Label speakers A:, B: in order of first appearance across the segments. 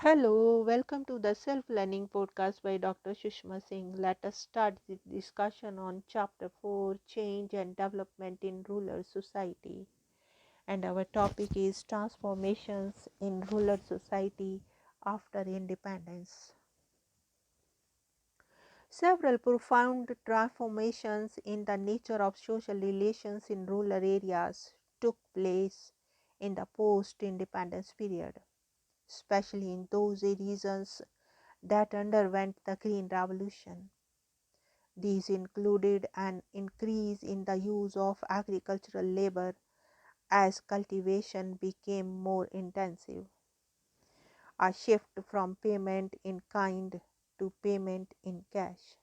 A: Hello, welcome to the Self Learning Podcast by Dr. Sushma Singh. Let us start the discussion on Chapter 4, Change and Development in Rural Society. And our topic is Transformations in Rural Society after Independence. Several profound transformations in the nature of social relations in rural areas took place in the post independence period, especially in those regions that underwent the Green Revolution. These included an increase in the use of agricultural labor as cultivation became more intensive, a shift from payment in kind to payment in cash,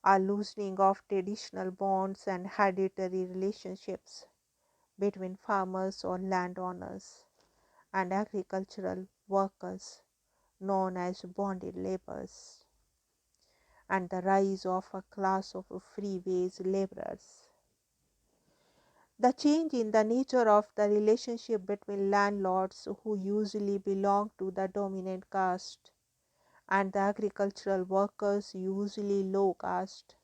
A: a loosening of traditional bonds and hereditary relationships between farmers or landowners and agricultural workers known as bonded laborers, and the rise of a class of free wage laborers. The change in the nature of the relationship between landlords, who usually belong to the dominant caste, and the agricultural workers, usually low caste,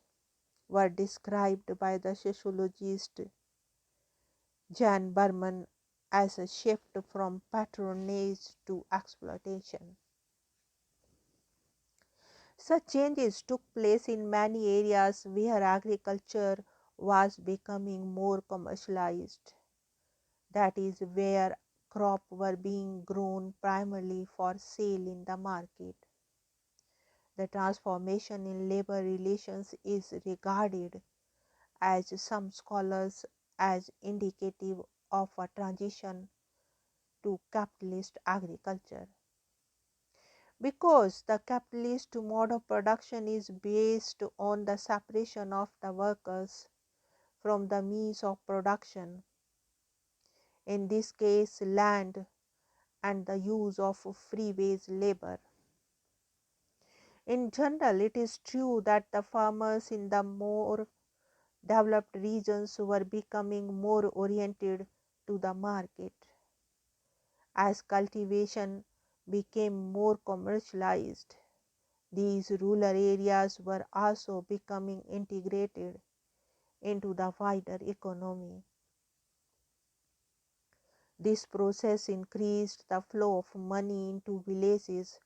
A: were described by the sociologist Jan Berman as a shift from patronage to exploitation. Such changes took place in many areas where agriculture was becoming more commercialized, that is, where crops were being grown primarily for sale in the market. The transformation in labor relations is regarded as some scholars as indicative of a transition to capitalist agriculture. Because the capitalist mode of production is based on the separation of the workers from the means of production, in this case land, and the use of free wage labor. In general, it is true that the farmers in the more developed regions were becoming more oriented to the market. As cultivation became more commercialized, these rural areas were also becoming integrated into the wider economy. This process increased the flow of money into villages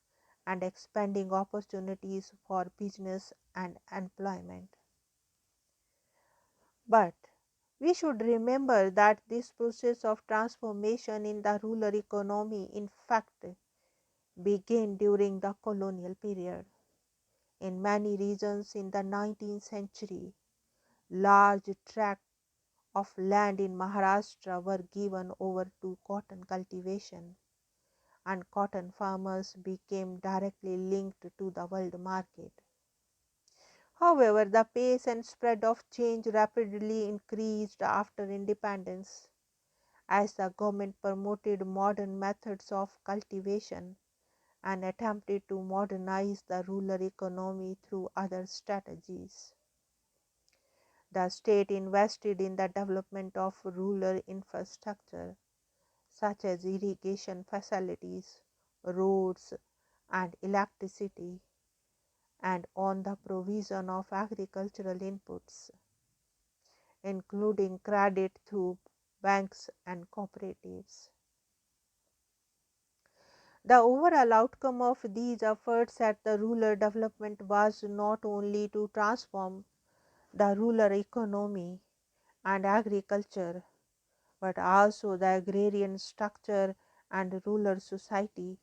A: and expanding opportunities for business and employment. But we should remember that this process of transformation in the rural economy in fact began during the colonial period. In many regions in the 19th century, large tracts of land in Maharashtra were given over to cotton cultivation, and cotton farmers became directly linked to the world market. However, the pace and spread of change rapidly increased after independence, as the government promoted modern methods of cultivation and attempted to modernize the rural economy through other strategies. The state invested in the development of rural infrastructure, such as irrigation facilities, roads, and electricity, and on the provision of agricultural inputs, including credit through banks and cooperatives. The overall outcome of these efforts at the rural development was not only to transform the rural economy and agriculture, but also the agrarian structure and rural society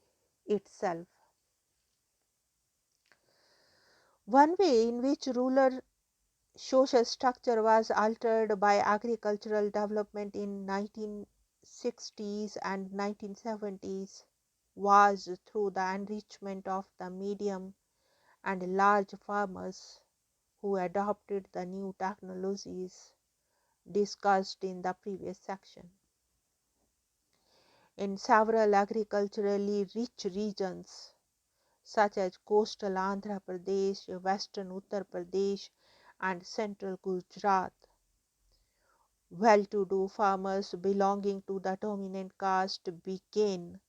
A: itself. One way in which rural social structure was altered by agricultural development in 1960s and 1970s was through the enrichment of the medium and large farmers who adopted the new technologies discussed in the previous section. In several agriculturally rich regions, such as coastal Andhra Pradesh, western Uttar Pradesh, and central Gujarat, well to do farmers belonging to the dominant caste began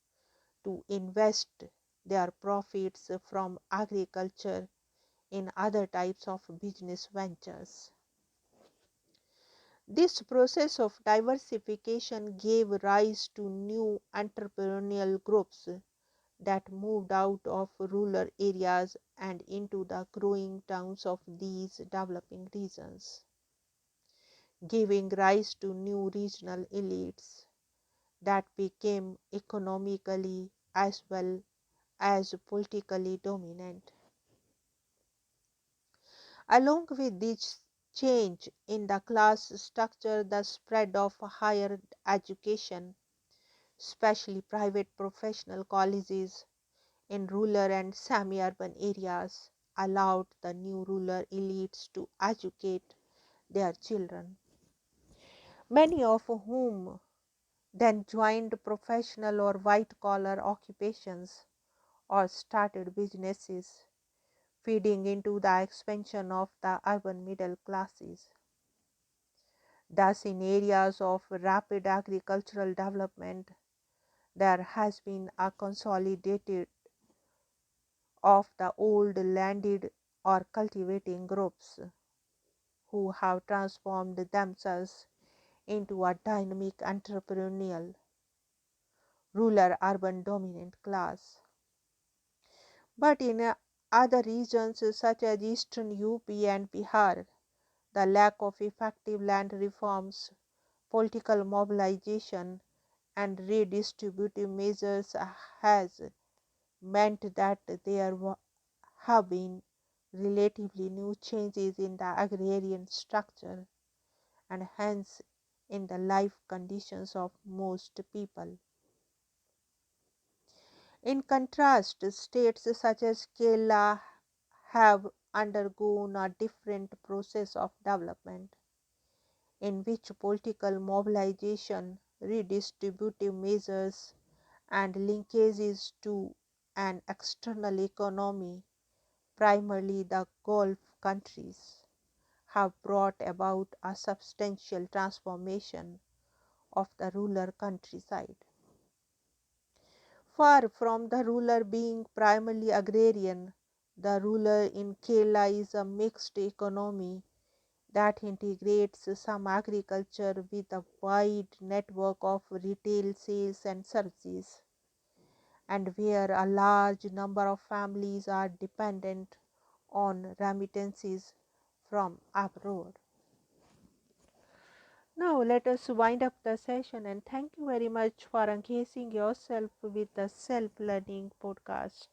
A: to invest their profits from agriculture in other types of business ventures. This process of diversification gave rise to new entrepreneurial groups that moved out of rural areas and into the growing towns of these developing regions, giving rise to new regional elites that became economically as well as politically dominant. Along with this change in the class structure, the spread of higher education, especially private professional colleges in rural and semi-urban areas, allowed the new rural elites to educate their children, many of whom then joined professional or white-collar occupations or started businesses, feeding into the expansion of the urban middle classes. Thus, in areas of rapid agricultural development, there has been a consolidated of the old landed or cultivating groups who have transformed themselves into a dynamic entrepreneurial rural urban dominant class. But in other regions such as eastern UP and Bihar, the lack of effective land reforms, political mobilization, and redistributive measures has meant that there have been relatively new changes in the agrarian structure and hence in the life conditions of most people. In contrast, states such as Kerala have undergone a different process of development in which political mobilization, redistributive measures, and linkages to an external economy, primarily the Gulf countries, have brought about a substantial transformation of the rural countryside. Far from the ruler being primarily agrarian, the ruler in Kerala is a mixed economy that integrates some agriculture with a wide network of retail sales and services, and where a large number of families are dependent on remittances from abroad. Now, let us wind up the session and thank you very much for engaging yourself with the Self Learning podcast.